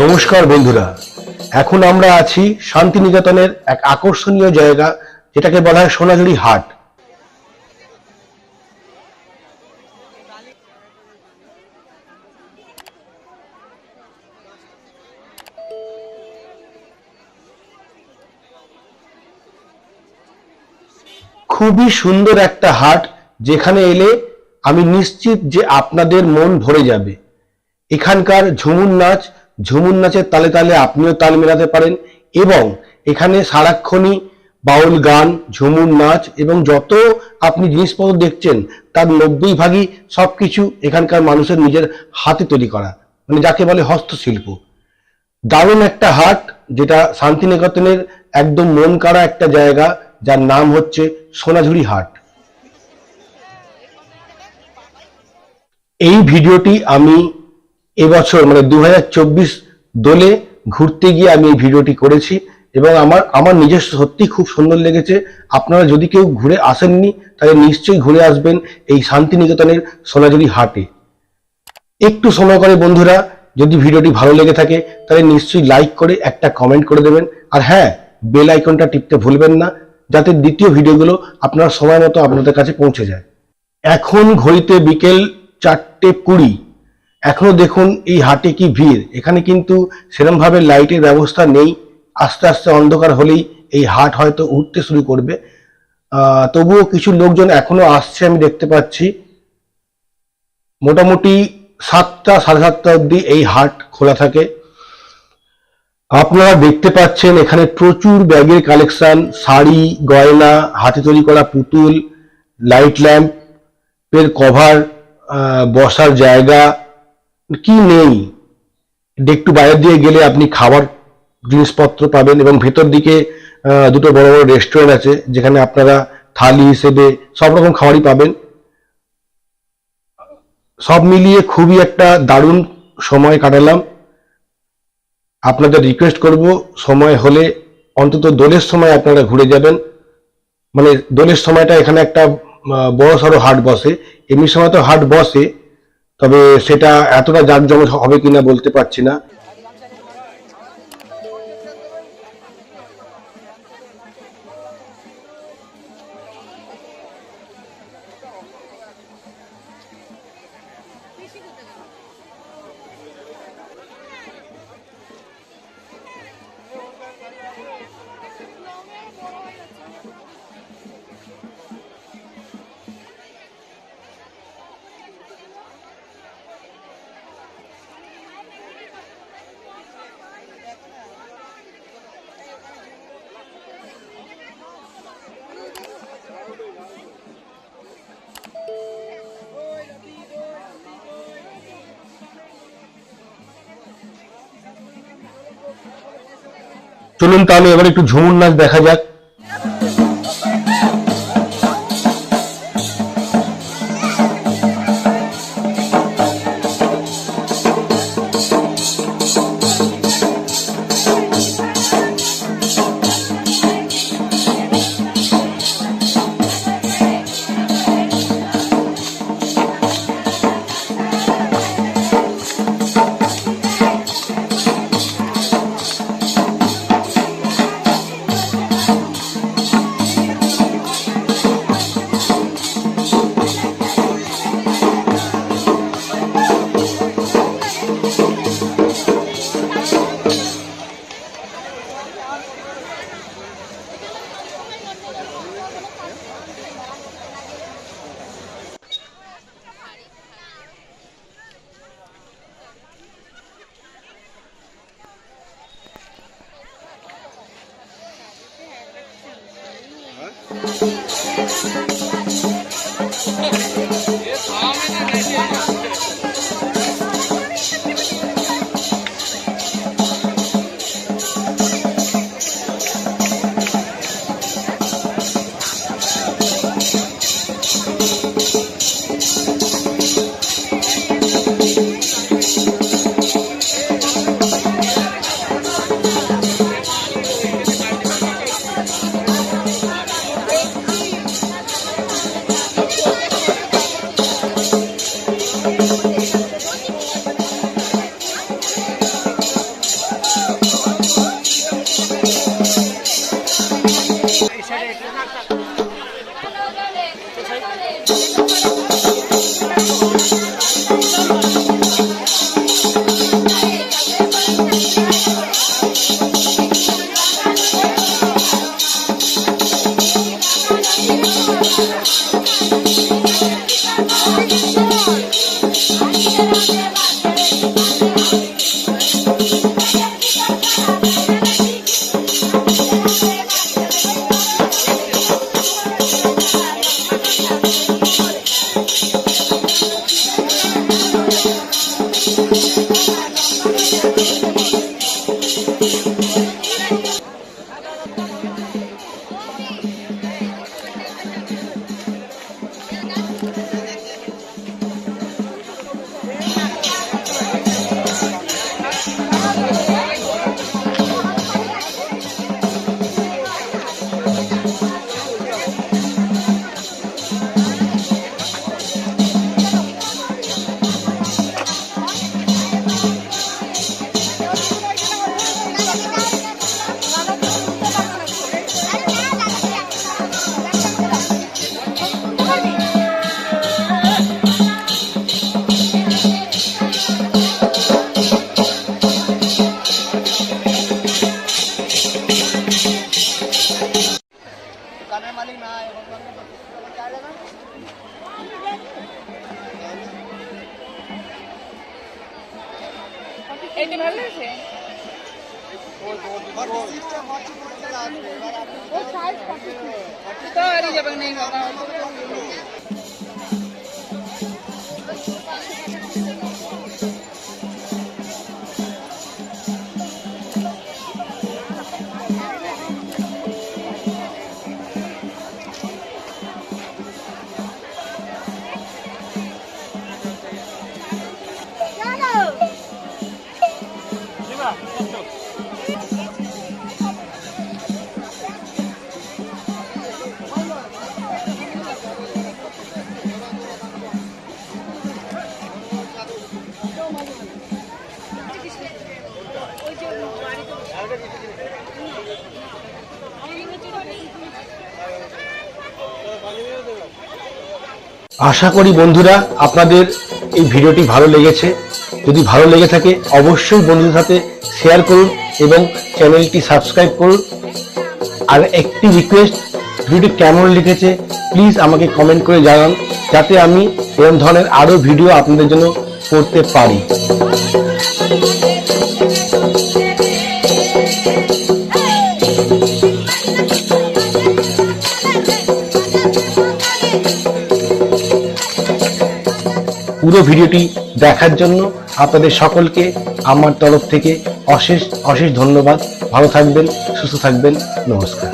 নমস্কার বন্ধুরা, এখন আমরা আছি শান্তিনিকেতনের এক আকর্ষণীয় জায়গা, যেটাকে বলা হয় সোনাঝুরি হাট। খুবই সুন্দর একটা হাট, যেখানে এলে আমি নিশ্চিত যে আপনাদের মন ভরে যাবে। এখানকার ঝুমুর নাচের তালে তালে আপনিও তাল মেলাতে পারেন, এবং এখানে সারাক্ষণই বাউল গান, ঝুমুর নাচ এবং যত আপনি জিনিসপত্র দেখছেন তার 90% সবকিছু এখানকার মানুষের নিজের হাতে তৈরি করা, মানে যাকে বলে হস্তশিল্প। দারুণ একটা হাট, যেটা শান্তিনিকেতনের একদম মন কাড়া একটা জায়গা, যার নাম হচ্ছে সোনাঝুরি হাট। এই ভিডিওটি আমি এবছর মানে 2024 দোলে ঘুরতে গিয়ে আমি এই ভিডিওটি করেছি, এবং আমার নিজস্ব সত্যি খুব সুন্দর লেগেছে। আপনারা যদি কেউ ঘুরে আসেননি তাহলে নিশ্চয়ই ঘুরে আসবেন এই শান্তিনিকেতনের সোনাঝুরি হাটে। একটু সময় করে বন্ধুরা, যদি ভিডিওটি ভালো লেগে থাকে তাহলে নিশ্চয়ই লাইক করে একটা কমেন্ট করে দেবেন, আর হ্যাঁ, বেল আইকনটা টিপতে ভুলবেন না, যাতে দ্বিতীয় ভিডিওগুলো আপনার সময় মতো আপনাদের কাছে পৌঁছে যায়। এখন ঘড়িতে বিকেল 4:20। এখনো দেখুন এই হাটে কি ভিড়। এখানে কিন্তু সেরকমভাবে লাইটের ব্যবস্থা নেই, আস্তে আস্তে অন্ধকার হলেই এই হাট হয়তো উঠতে শুরু করবে। তবুও কিছু লোকজন এখনো আসছে, আমি দেখতে পাচ্ছি। মোটামুটি 7টা, 7:30 অবধি এই হাট খোলা থাকে। আপনারা দেখতে পাচ্ছেন এখানে প্রচুর ব্যাগের কালেকশন, শাড়ি, গয়না, হাতে তৈরি করা পুতুল, লাইট ল্যাম্পের কভার, বসার জায়গা, কি নেই। একটু বাইরের দিকে গেলে আপনি খাবার জিনিসপত্র পাবেন, এবং ভেতর দিকে দুটো বড় বড় রেস্টুরেন্ট আছে, যেখানে আপনারা থালি হিসেবে সব রকম খাবারই পাবেন। সব মিলিয়ে খুবই একটা দারুণ সময় কাটালাম। আপনাদের রিকোয়েস্ট করব, সময় হলে অন্তত দোলের সময় আপনারা ঘুরে যাবেন। মানে দোলের সময়টা এখানে একটা বড় সড়ো হাট বসে। এমনি সময় তো হাট বসে, তবে সেটা এতটা জাঁকজমক হবে কিনা বলতে পারছি না। চলুন তাহলে এবার একটু ঝুমুর নাচ দেখা যাক। এইটা ভালো লাগছে ও সাইজ কত তো আরি যাবে नहीं होगा আশা করি বন্ধুরা আপনাদের এই ভিডিওটি ভালো লেগেছে। যদি ভালো লেগে থাকে অবশ্যই বন্ধুদের সাথে শেয়ার করুন এবং চ্যানেলটি সাবস্ক্রাইব করুন। আর একটি রিকোয়েস্ট, ভিডিওটি কেমন লিখেছে প্লিজ আমাকে কমেন্ট করে জানান, যাতে আমি এরকম ধরনের আরো ভিডিও আপনাদের জন্য করতে পারি। পুরো ভিডিওটি দেখার জন্য আপনাদের সকলকে আমার তরফ থেকে অশেষ অশেষ ধন্যবাদ। ভালো থাকবেন, সুস্থ থাকবেন, নমস্কার।